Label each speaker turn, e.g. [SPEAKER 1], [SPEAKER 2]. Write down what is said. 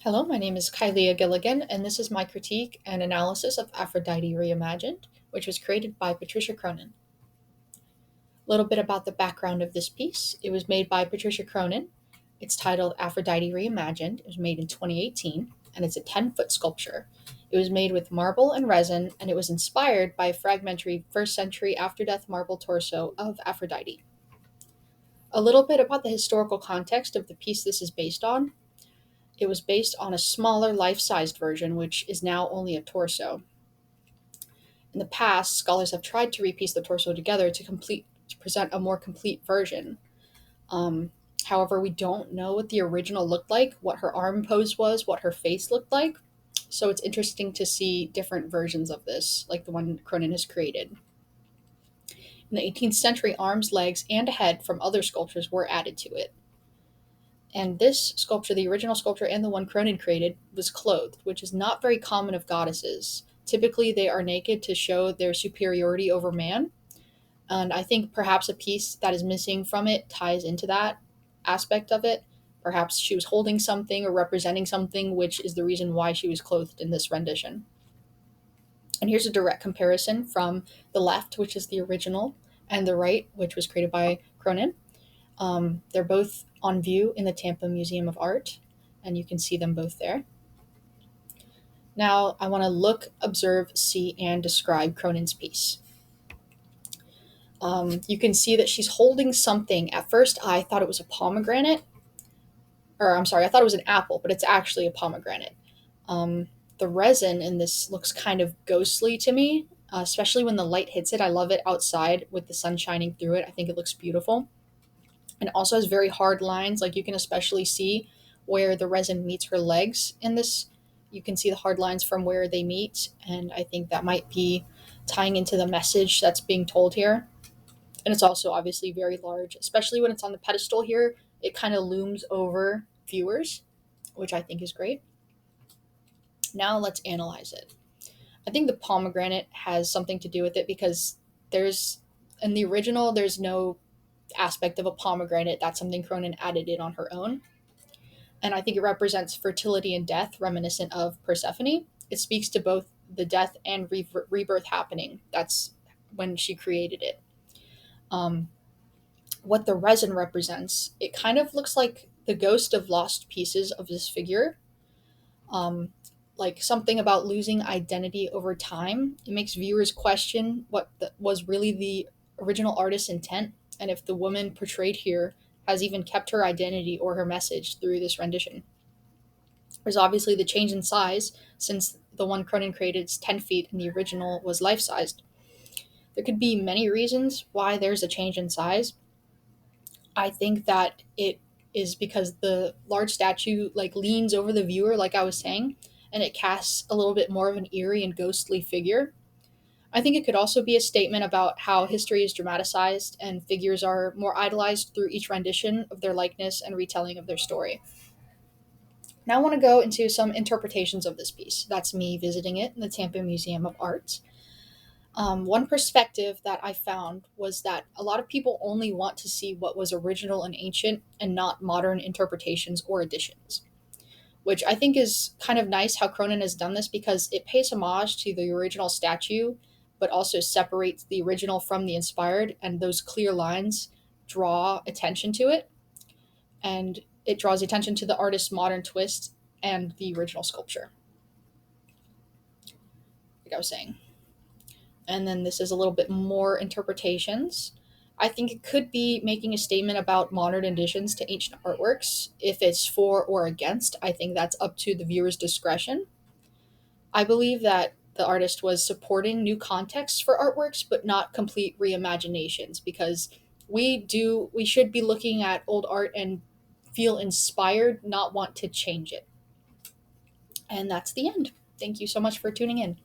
[SPEAKER 1] Hello, my name is Kylie Gilligan, and this is my critique and analysis of Aphrodite Reimagined, which was created by Patricia Cronin. A little bit about the background of this piece. It was made by Patricia Cronin. It's titled Aphrodite Reimagined. It was made in 2018, and it's a 10-foot sculpture. It was made with marble and resin, and it was inspired by a fragmentary 1st century after death marble torso of Aphrodite. A little bit about the historical context of the piece this is based on. It was based on a smaller life-sized version, which is now only a torso. In the past, scholars have tried to repiece the torso together to present a more complete version. Um, However, we don't know what the original looked like, what her arm pose was, what her face looked like. So it's interesting to see different versions of this, like the one Cronin has created. In the 18th century, arms, legs, and a head from other sculptures were added to it. And this sculpture, the original sculpture and the one Cronin created, was clothed, which is not very common of goddesses. Typically, they are naked to show their superiority over man. And I think perhaps a piece that is missing from it ties into that aspect of it. Perhaps she was holding something or representing something, which is the reason why she was clothed in this rendition. And here's a direct comparison from the left, which is the original, and the right, which was created by Cronin. They're both on view in the Tampa Museum of Art, and you can see them both there. Now, I want to look, observe, see, and describe Cronin's piece. You can see that she's holding something. At first, I thought it was a pomegranate, or I'm sorry, I thought it was an apple, but it's actually a pomegranate. Um, the resin in this looks kind of ghostly to me, especially when the light hits it. I love it outside with the sun shining through it. I think it looks beautiful. And it also has very hard lines. Like you can especially see where the resin meets her legs in this. You can see the hard lines from where they meet. And I think that might be tying into the message that's being told here. And it's also obviously very large, especially when it's on the pedestal here. It kind of looms over viewers, which I think is great. Now let's analyze it. I think the pomegranate has something to do with it because there's in the original there's no aspect of a pomegranate. That's something Cronin added in on her own. And I think it represents fertility and death, reminiscent of Persephone. It speaks to both the death and rebirth happening. That's when she created it. Um, what the resin represents, it kind of looks like the ghost of lost pieces of this figure. Um, like something about losing identity over time. It makes viewers question was really the original artist's intent and if the woman portrayed here has even kept her identity or her message through this rendition. There's obviously the change in size, since the one Cronin created is 10 feet and the original was life sized. There could be many reasons why there's a change in size. I think that it is because the large statue like leans over the viewer, like I was saying, and it casts a little bit more of an eerie and ghostly figure. I think it could also be a statement about how history is dramatized and figures are more idolized through each rendition of their likeness and retelling of their story. Now I want to go into some interpretations of this piece. That's me visiting it in the Tampa Museum of Art. One perspective that I found was that a lot of people only want to see what was original and ancient and not modern interpretations or additions, which I think is kind of nice how Cronin has done this because it pays homage to the original statue, but also separates the original from the inspired, and those clear lines draw attention to it, and it draws attention to the artist's modern twist and the original sculpture, like I was saying. And then this is a little bit more interpretations. I think it could be making a statement about modern additions to ancient artworks. If it's for or against, I think that's up to the viewer's discretion. I believe that the artist was supporting new contexts for artworks, but not complete reimaginations, because we should be looking at old art and feel inspired, not want to change it. And that's the end. Thank you so much for tuning in.